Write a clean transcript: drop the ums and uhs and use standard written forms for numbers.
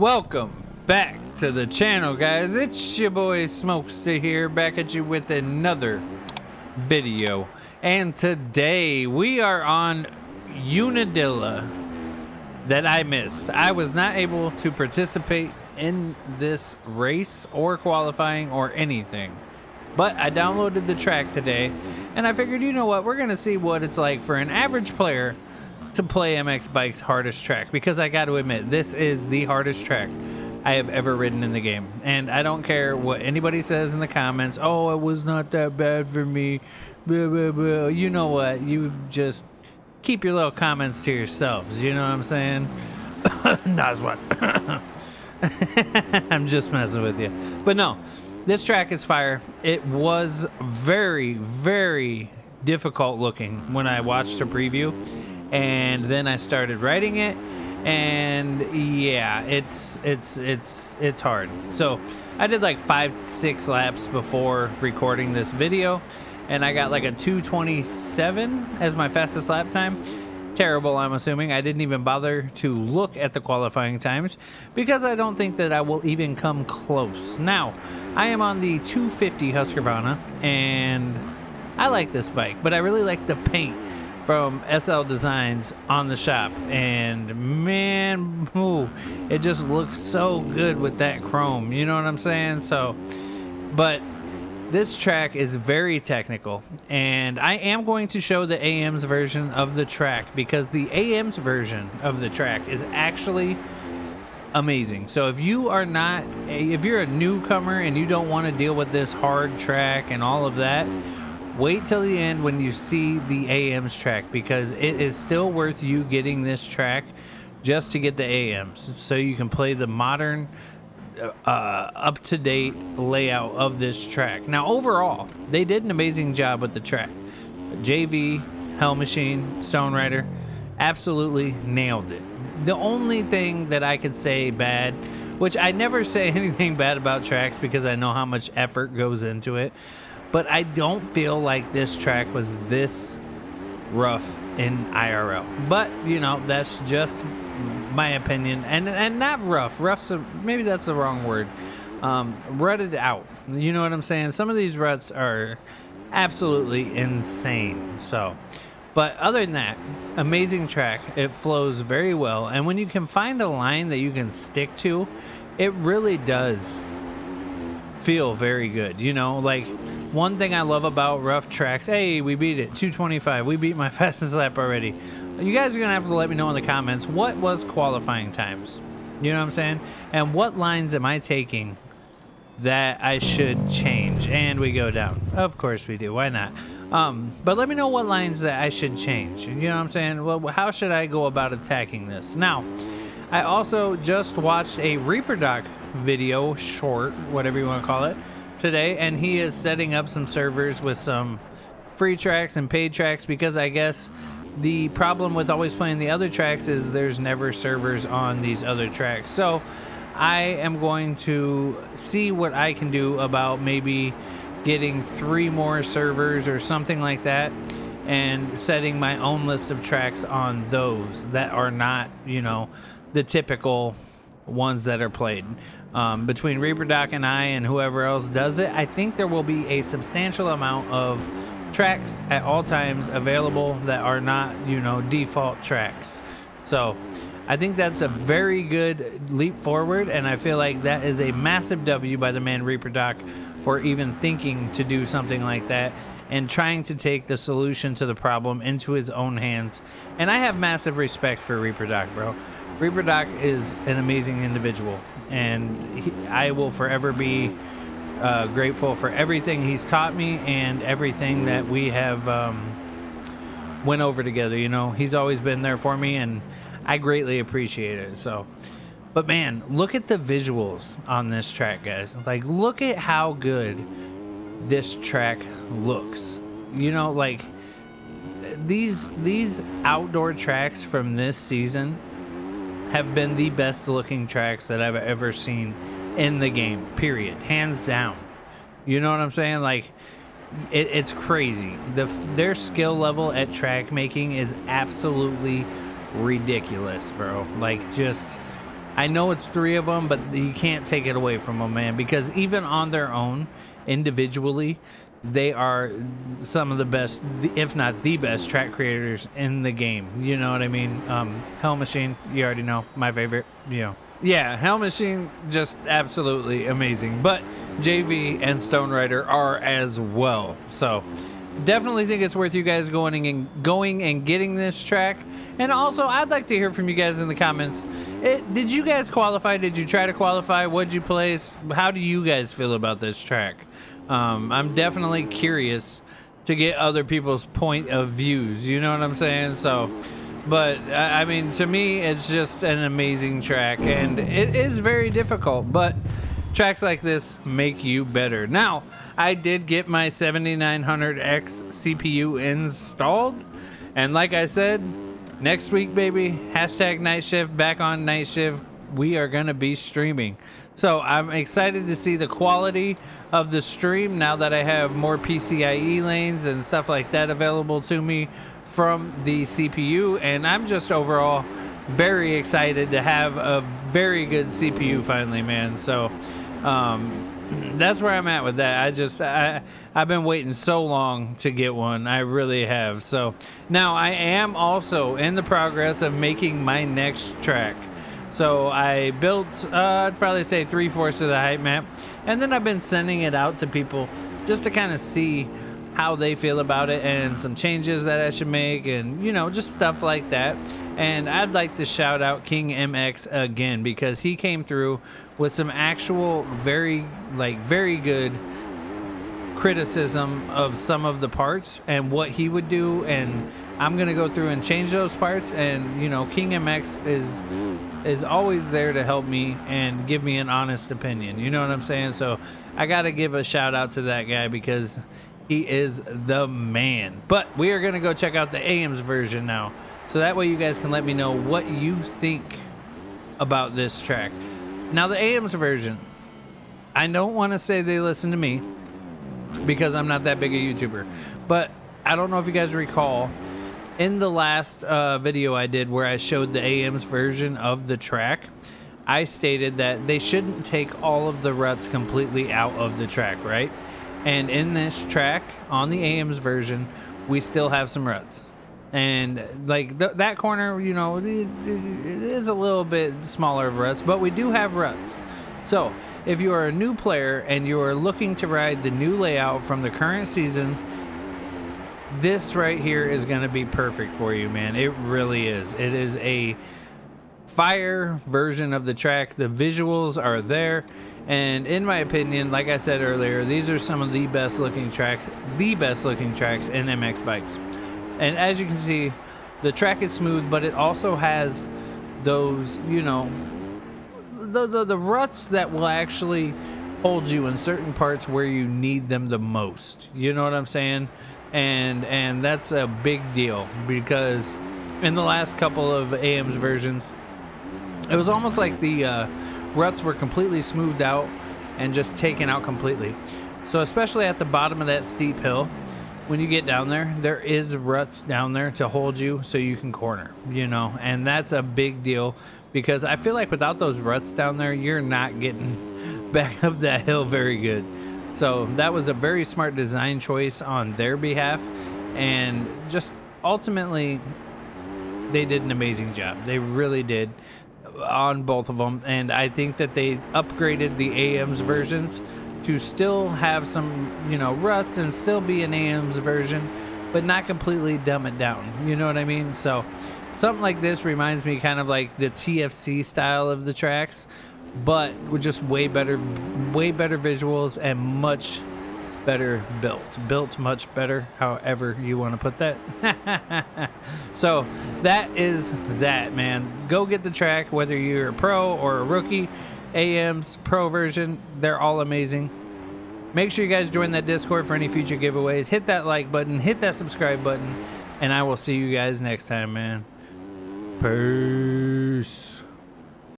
Welcome back to the channel, guys. It's your boy Smokester here, back at you with another video. And today we are on Unadilla that I missed. I was not able to participate in this race or qualifying or anything, but I downloaded the track today and I figured, you know what, we're gonna see what it's like for an average player to play MX Bike's hardest track, because I got to admit, this is the hardest track I have ever ridden in the game. And I don't care what anybody says in the comments, oh, it was not that bad for me, blah, blah, blah. You know what, you just keep your little comments to yourselves, you know what I'm saying? Nice one. I'm just messing with you. But no, this track is fire. It was very, very difficult looking when I watched a preview, and then I started riding it, and yeah, it's hard. So I did like 5-6 laps before recording this video, and I got like a 2:27 as my fastest lap time. Terrible, I'm assuming. I didn't even bother to look at the qualifying times because I don't think that I will even come close. Now, I am on the 250 Husqvarna, and I like this bike, but I really like the paint from SL Designs on the shop, and man, ooh, it just looks so good with that chrome, you know what I'm saying? So, but this track is very technical, and I am going to show the AM's version of the track, because the AM's version of the track is actually amazing. So if you're a newcomer and you don't want to deal with this hard track and all of that, wait till the end when you see the AM's track, because it is still worth you getting this track just to get the AMs, so you can play the modern up-to-date layout of this track. Now overall, they did an amazing job with the track. JV, Hell Machine, Stone Rider absolutely nailed it. The only thing that I could say bad, which I never say anything bad about tracks because I know how much effort goes into it, but I don't feel like this track was this rough in IRL. But, you know, that's just my opinion. And not rough. Maybe that's the wrong word. Rutted out. You know what I'm saying? Some of these ruts are absolutely insane. So, but other than that, amazing track. It flows very well. And when you can find a line that you can stick to, it really does feel very good. You know, like, one thing I love about rough tracks, hey, we beat it, 225. We beat my fastest lap already. You guys are going to have to let me know in the comments, what was qualifying times? You know what I'm saying? And what lines am I taking that I should change? And we go down. Of course we do. Why not? But let me know what lines that I should change. You know what I'm saying? Well, how should I go about attacking this? Now, I also just watched a Reaper Doc video, short, whatever you want to call it, today, and he is setting up some servers with some free tracks and paid tracks, because I guess the problem with always playing the other tracks is there's never servers on these other tracks. So I am going to see what I can do about maybe getting 3 more servers or something like that, and setting my own list of tracks on those that are not, you know, the typical ones that are played. Between Reaper Doc and I and whoever else does it, I think there will be a substantial amount of tracks at all times available that are not, you know, default tracks. So I think that's a very good leap forward, and I feel like that is a massive W by the man Reaper Doc for even thinking to do something like that and trying to take the solution to the problem into his own hands. And I have massive respect for Reaper Doc, bro. Reaper Doc is an amazing individual, and I will forever be grateful for everything he's taught me and everything that we have went over together. You know, he's always been there for me, and I greatly appreciate it. So, but man, look at the visuals on this track, guys. Like, look at how good this track looks. You know, like, these outdoor tracks from this season have been the best looking tracks that I've ever seen in the game, period, hands down. You know what I'm saying? Like, it's crazy. Their skill level at track making is absolutely ridiculous, bro. Like, just, I know it's 3 of them, but you can't take it away from them, man, because even on their own, individually, they are some of the best, if not the best, track creators in the game. You know what I mean? Hell Machine, you already know, my favorite, you know. Yeah, Hell Machine, just absolutely amazing. But JV and Stone Rider are as well. So definitely think it's worth you guys going and getting this track. And also, I'd like to hear from you guys in the comments. Did you guys qualify? Did you try to qualify? What'd you place? How do you guys feel about this track? I'm definitely curious to get other people's point of views. You know what I'm saying? So, but I mean, to me, it's just an amazing track, and it is very difficult, but tracks like this make you better. Now, I did get my 7900X CPU installed, and like I said, next week, baby, hashtag night shift, back on night shift, we are going to be streaming. So I'm excited to see the quality of the stream now that I have more PCIe lanes and stuff like that available to me from the CPU, and I'm just overall very excited to have a very good CPU finally, man. So that's where I'm at with that. I've been waiting so long to get one. I really have. So now I am also in the progress of making my next track. So I built, I'd probably say 3/4 of the height map, and then I've been sending it out to people just to kind of see how they feel about it and some changes that I should make, and you know, just stuff like that. And I'd like to shout out King MX again, because he came through with some actual very good criticism of some of the parts and what he would do, and I'm gonna go through and change those parts. And you know, King MX is always there to help me and give me an honest opinion, you know what I'm saying? So I gotta give a shout out to that guy, because he is the man. But we are gonna go check out the AM's version now, so that way you guys can let me know what you think about this track. Now, the AM's version, I don't want to say they listen to me, because I'm not that big a YouTuber, but I don't know if you guys recall, in the last video I did where I showed the AM's version of the track, I stated that they shouldn't take all of the ruts completely out of the track, right? And in this track, on the AM's version, we still have some ruts. And like that corner, you know, it is a little bit smaller of ruts, but we do have ruts. So if you are a new player and you are looking to ride the new layout from the current season, this right here is going to be perfect for you, man. It really is. It is a fire version of the track. The visuals are there, and in my opinion, like I said earlier, these are some of the best looking tracks in MX bikes. And as you can see, the track is smooth, but it also has those, you know, the ruts that will actually hold you in certain parts where you need them the most. You know what I'm saying? And that's a big deal, because in the last couple of AM's versions, it was almost like the ruts were completely smoothed out and just taken out completely. So especially at the bottom of that steep hill, when you get down there, there is ruts down there to hold you so you can corner, you know, and that's a big deal, because I feel like without those ruts down there, you're not getting back up that hill very good. So that was a very smart design choice on their behalf, and just ultimately they did an amazing job. They really did on both of them, and I think that they upgraded the AM's versions to still have some, you know, ruts and still be an AM's version, but not completely dumb it down. You know what I mean? So something like this reminds me kind of like the TFC style of the tracks, but with just way better visuals and much better built much better, however you want to put that. So that is that, man. Go get the track, whether you're a pro or a rookie. AM's pro version, they're all amazing. Make sure you guys join that Discord for any future giveaways. Hit that like button, hit that subscribe button, and I will see you guys next time, man. Peace.